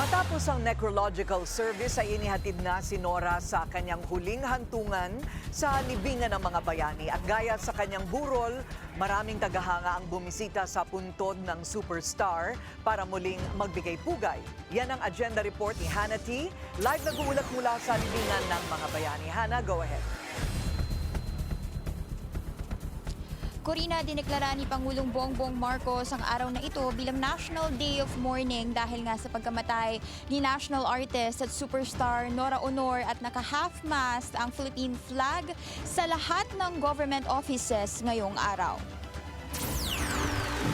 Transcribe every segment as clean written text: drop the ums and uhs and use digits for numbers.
Matapos ang necrological service ay inihatid na si Nora sa kanyang huling hantungan sa libingan ng mga bayani. At gaya sa kanyang burol, maraming tagahanga ang bumisita sa puntod ng superstar para muling magbigay pugay. Yan ang agenda report ni Hannah T. Live nag-uulat mula sa libingan ng mga bayani. Hannah, go ahead. Corina, dineklara ni Pangulong Bongbong Marcos ang araw na ito bilang National Day of Mourning dahil nga sa pagkamatay ni national artist at superstar Nora Aunor at naka-half-mast ang Philippine flag sa lahat ng government offices ngayong araw.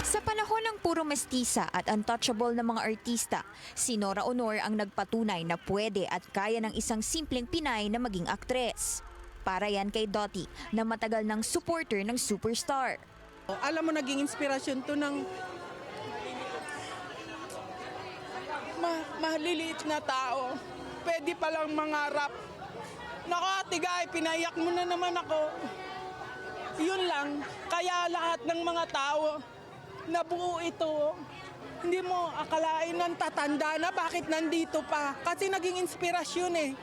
Sa panahon ng puro mestiza at untouchable na mga artista, si Nora Aunor ang nagpatunay na pwede at kaya ng isang simpleng Pinay na maging aktres. Para yan kay Dottie na matagal ng supporter ng superstar. Alam mo, naging inspirasyon to ng maliliit na tao. Pwede palang mangarap. Naku, Ate Guy, pinayak mo na naman ako. Yun lang. Kaya lahat ng mga tao nabuo ito. Hindi mo akalain ng tatanda na bakit nandito pa. Kasi naging inspirasyon eh.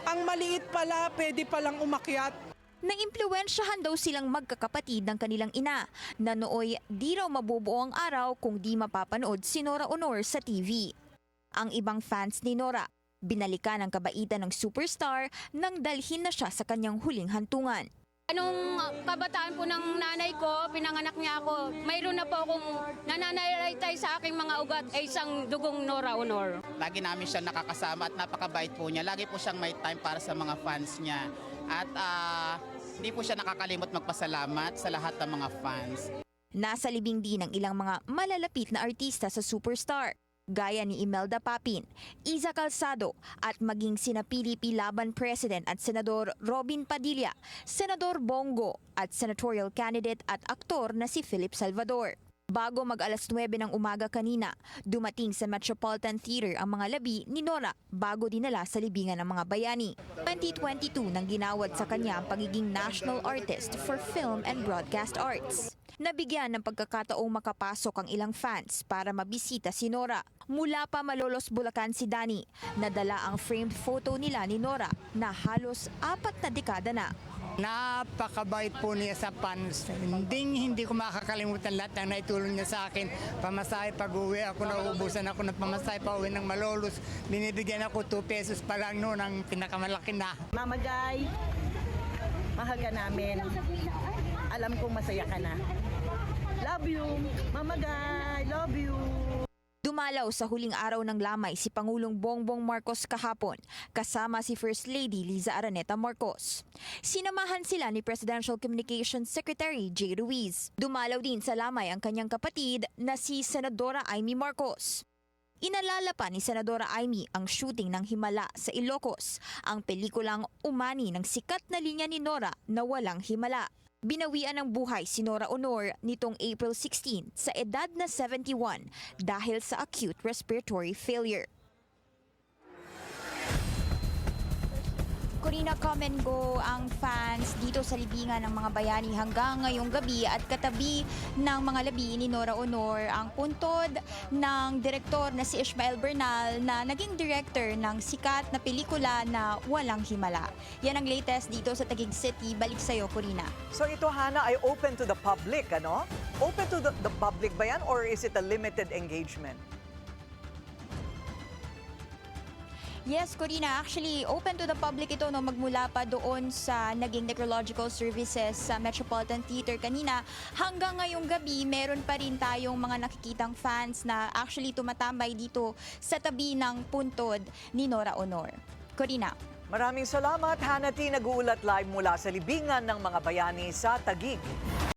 Ang maliit pala, pwede palang umakyat. Naimpluwensyahan daw silang magkakapatid ng kanilang ina na nooy di raw mabubuo ang araw kung di mapapanood si Nora Aunor sa TV. Ang ibang fans ni Nora, binalikan ang kabaitan ng superstar nang dalhin na siya sa kanyang huling hantungan. Anong kabataan po ng nanay ko, pinanganak niya ako, mayroon na po akong nananaytay sa aking mga ugat ay isang dugong Nora Aunor. Lagi namin siya nakakasama at napakabait po niya. Lagi po siyang may time para sa mga fans niya. At hindi po siya nakakalimot magpasalamat sa lahat ng mga fans. Nasa libing din ng ilang mga malalapit na artista sa superstar, gaya ni Imelda Papin, Iza Calzado at maging sina PDP Laban President at Senador Robin Padilla, Senador Bongo at senatorial candidate at aktor na si Philip Salvador. Bago mag-alas 9 ng umaga kanina, dumating sa Metropolitan Theater ang mga labi ni Nora bago dinala sa libingan ng mga bayani. 2022 nang ginawad sa kanya ang pagiging National Artist for Film and Broadcast Arts. Nabigyan ng pagkakataong makapasok ang ilang fans para mabisita si Nora. Mula pa Malolos, Bulacan si Danny, nadala ang framed photo nila ni Nora na halos 4 na dekada na. Napakabait po niya sa fans. Hindi ko makakalimutan lahat ng naitulong niya sa akin. Pamasahe pag-uwi ako, nauubusan ako ng pamasahe pa uwi ng Malolos. Binibigyan ako 2 pesos pa lang noon, ang pinakamalaki na. Mama Guy, mahal ka namin. Alam kong masaya ka na. Love you, Mama Guy, love you. Dumalaw sa huling araw ng lamay si Pangulong Bongbong Marcos kahapon, kasama si First Lady Liza Araneta Marcos. Sinamahan sila ni Presidential Communications Secretary Jay Ruiz. Dumalaw din sa lamay ang kanyang kapatid na si Senadora Amy Marcos. Inalala pa ni Senadora Amy ang shooting ng Himala sa Ilocos, ang pelikulang umani ng sikat na linya ni Nora na walang himala. Binawian ng buhay si Nora Aunor nitong April 16 sa edad na 71 dahil sa acute respiratory failure. Corina, come and go ang fans dito sa libingan ng mga bayani hanggang ngayong gabi at katabi ng mga labi ni Nora Aunor ang puntod ng direktor na si Ishmael Bernal na naging director ng sikat na pelikula na Walang Himala. Yan ang latest dito sa Taguig City. Balik sa'yo, Corina. So ito, Hannah, ay open to the public, ano? Open to the public ba yan or is it a limited engagement? Yes, Corina. Actually, open to the public ito no, magmula pa doon sa naging necrological services sa Metropolitan Theater kanina. Hanggang ngayong gabi, meron pa rin tayong mga nakikitang fans na actually tumatambay dito sa tabi ng puntod ni Nora Aunor. Corina. Maraming salamat, Hannah T. Nag-uulat live mula sa libingan ng mga bayani sa Taguig.